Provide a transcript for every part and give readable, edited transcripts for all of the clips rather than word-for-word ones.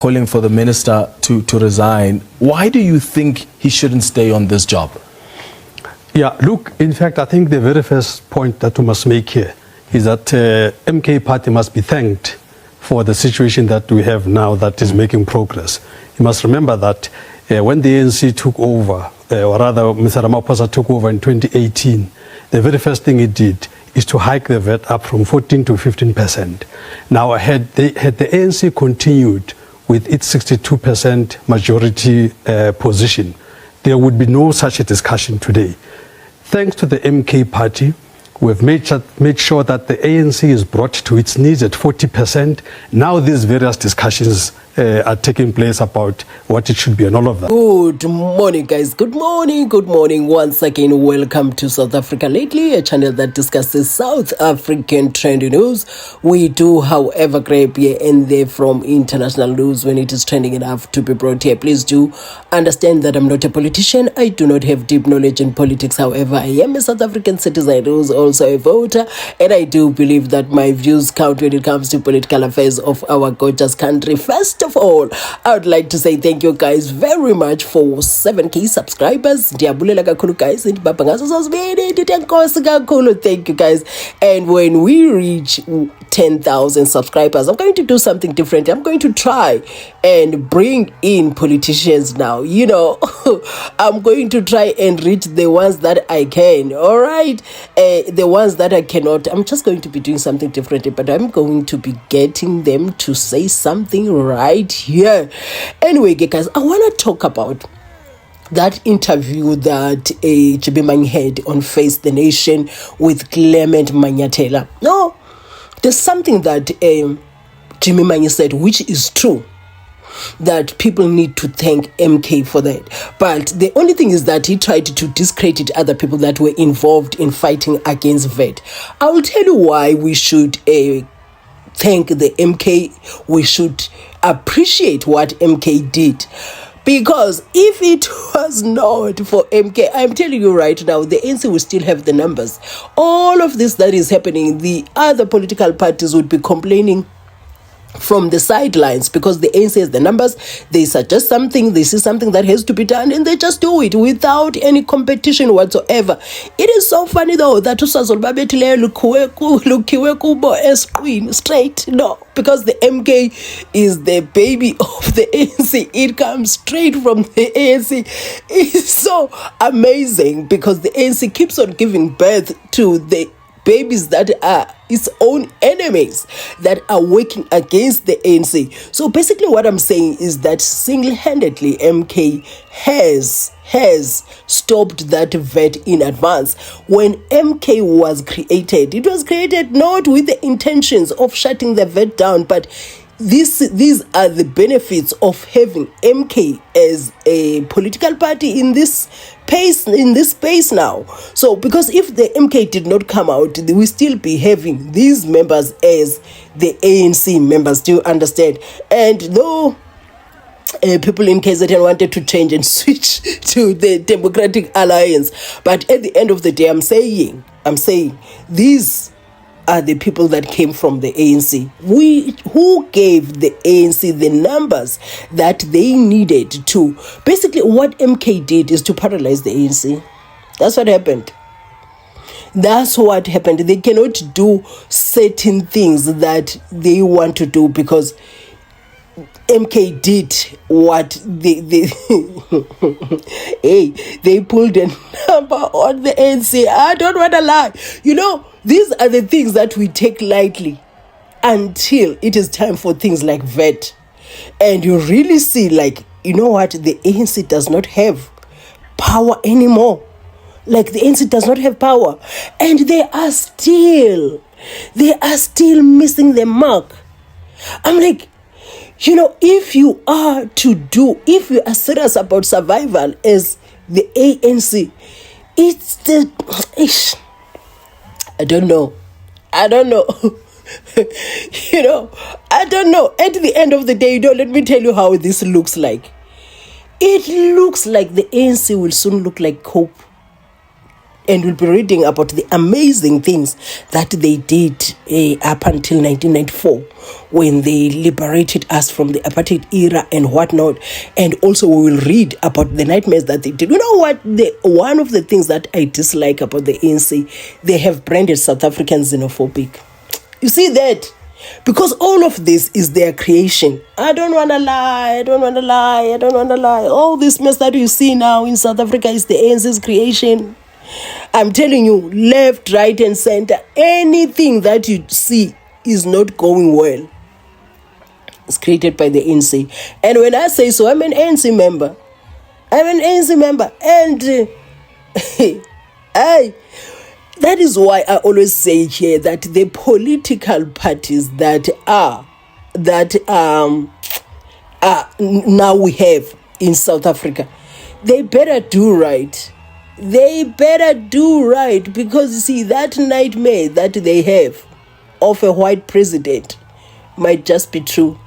calling for the minister to resign. Why do you think he shouldn't stay on this job? Yeah, look, in fact, I think the very first point that we must make here is that MK party must be thanked for the situation that we have now that is making progress. You must remember that when the ANC took over, or rather Mr. Ramaphosa took over in 2018, the very first thing he did is to hike the VAT up from 14 to 15%. Now, had the ANC continued with its 62% majority position, there would be no such a discussion today. Thanks to the MK party, we've made sure that the ANC is brought to its knees at 40%. Now these various discussions are taking place about what it should be and all of that. Good morning, guys. Good morning. Good morning. Once again, welcome to South Africa Lately, a channel that discusses South African trending news. We do, however, grab here and there from international news when it is trending enough to be brought here. Please do understand that I'm not a politician. I do not have deep knowledge in politics. However, I am a South African citizen who is also a voter, and I do believe that my views count when it comes to political affairs of our gorgeous country. First of all, I would like to say thank you guys very much for 7K subscribers. Ndiyabulela kakhulu guys. Thank you guys. And when we reach 10,000 subscribers, I'm going to do something different. I'm going to try and bring in politicians now. You know, I'm going to try and reach the ones that I can. All right, the ones that I cannot, I'm just going to be doing something different, but I'm going to be getting them to say something right here. Anyway, guys, I want to talk about that interview that GAYTON had on Face the Nation with Clement Manyatela. No, there's something that GAYTON said, which is true, that people need to thank MK for that. But the only thing is that he tried to discredit other people that were involved in fighting against VAT. I will tell you why we should thank the MK. We should appreciate what MK did. Because if it was not for MK, I'm telling you right now, the ANC will still have the numbers. All of this that is happening, the other political parties would be complaining from the sidelines because the ANC has the numbers. They suggest something, they see something that has to be done, and they just do it without any competition whatsoever. It is so funny though that straight, no, because the MK is the baby of the ANC. It comes straight from the ANC. It's so amazing because the ANC keeps on giving birth to the babies that are its own enemies that are working against the ANC. So basically what I'm saying is that single-handedly MK has stopped that VAT in advance. When MK was created, it was created not with the intentions of shutting the VAT down, but these are the benefits of having MK as a political party in this space now. So because if the MK did not come out, we still be having these members as the ANC members. Do you understand? And though people in KZN wanted to change and switch to the Democratic Alliance, but at the end of the day, I'm saying these are the people that came from the ANC. Who gave the ANC the numbers that they needed to. Basically, what MK did is to paralyze the ANC. That's what happened. That's what happened. They cannot do certain things that they want to do because MK did what they they pulled a number on the ANC. I don't want to lie. You know, these are the things that we take lightly until it is time for things like VAT. And you really see, like, you know what, the ANC does not have power anymore. Like, the ANC does not have power. And they are still missing the mark. I'm like, you know, if you are serious about survival as the ANC, it's the... I don't know. You know, I don't know. At the end of the day, let me tell you how this looks like. It looks like the ANC will soon look like Cope. and we'll be reading about the amazing things that they did up until 1994 when they liberated us from the apartheid era and whatnot. And also we will read about the nightmares that they did. You know what? One of the things that I dislike about the ANC, they have branded South Africans xenophobic. You see that? Because all of this is their creation. I don't want to lie. All this mess that you see now in South Africa is the ANC's creation. I'm telling you, left, right, and center, anything that you see is not going well. It's created by the ANC. And when I say so, I'm an ANC member. And that is why I always say here that the political parties that now we have in South Africa, they better do right. Because you see, that nightmare that they have of a white president might just be true.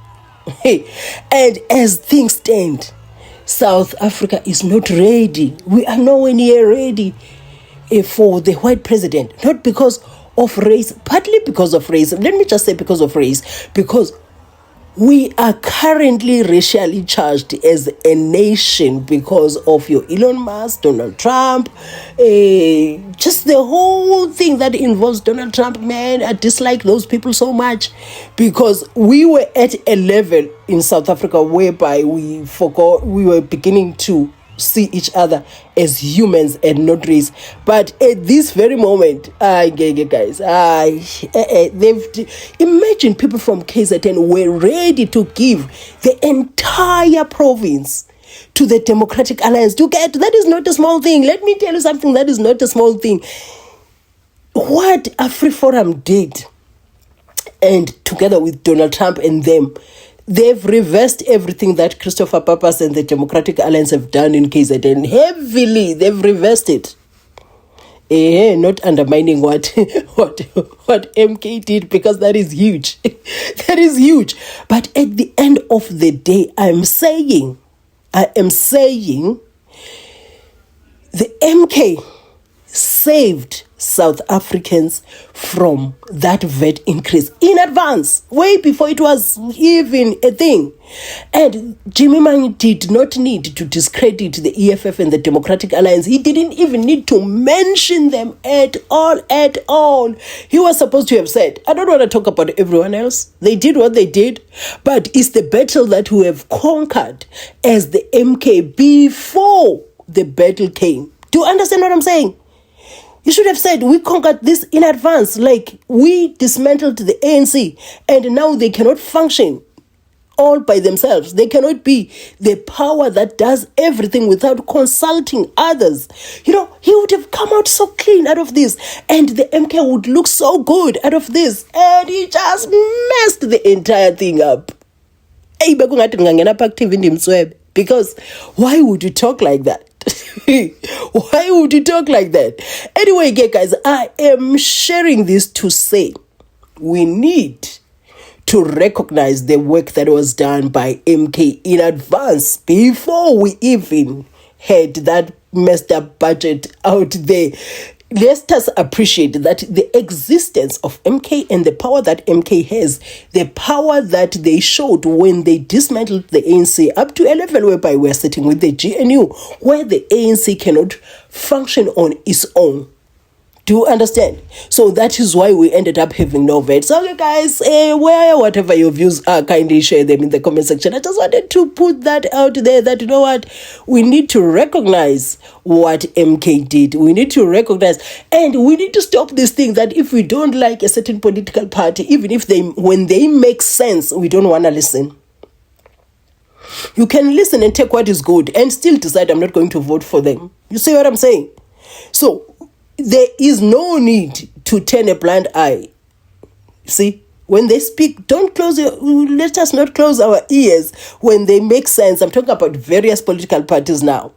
And as things stand, South Africa is not ready. We are nowhere near ready for the white president. Not because of race, partly because of race. Let me just say because of race. Because we are currently racially charged as a nation because of your Elon Musk, Donald Trump, just the whole thing that involves Donald Trump, man. I dislike those people so much because we were at a level in South Africa whereby we were beginning to see each other as humans and not race. But at this very moment, guys, imagine people from KZN were ready to give the entire province to the Democratic Alliance. That is not a small thing. Let me tell you something, that is not a small thing. What AFRIFORUM did, and together with Donald Trump and them, they've reversed everything that Christopher Papas and the Democratic Alliance have done in KZN. Heavily, they've reversed it. Not undermining what MK did, because that is huge. That is huge. But at the end of the day, I am saying, the MK saved South Africans from that VAT increase in advance, way before it was even a thing. And Jimmy Manyi did not need to discredit the EFF and the Democratic Alliance. He didn't even need to mention them at all. He was supposed to have said, I don't want to talk about everyone else. They did what they did, but it's the battle that we have conquered as the MK before the battle came. Do you understand what I'm saying? You should have said, we conquered this in advance, like we dismantled the ANC and now they cannot function all by themselves. They cannot be the power that does everything without consulting others. You know, he would have come out so clean out of this and the MK would look so good out of this, and he just messed the entire thing up. Because why would you talk like that? Why would you talk like that? Anyway, guys, I am sharing this to say we need to recognize the work that was done by MK in advance before we even had that messed up budget out there. Let us appreciate that the existence of MK and the power that MK has, the power that they showed when they dismantled the ANC up to a level whereby we're sitting with the GNU, where the ANC cannot function on its own. Do you understand? So that is why we ended up having no VAT. So, okay, guys, whatever your views are, kindly share them in the comment section. I just wanted to put that out there that, you know what, we need to recognize what MK did. We need to recognize, and we need to stop this thing that if we don't like a certain political party, even if when they make sense, we don't want to listen. You can listen and take what is good and still decide I'm not going to vote for them. You see what I'm saying? So, there is no need to turn a blind eye. See, when they speak, let us not close our ears when they make sense. I'm talking about various political parties now.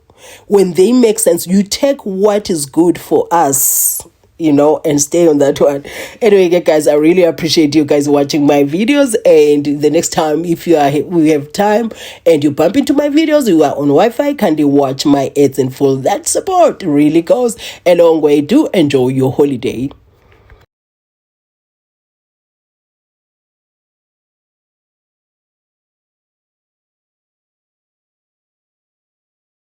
When they make sense, you take what is good for us you know, and stay on that one. Anyway, guys, I really appreciate you guys watching my videos. And the next time, if we have time and you bump into my videos, you are on Wi-Fi, kindly watch my ads in full. That support really goes a long way. Do enjoy your holiday.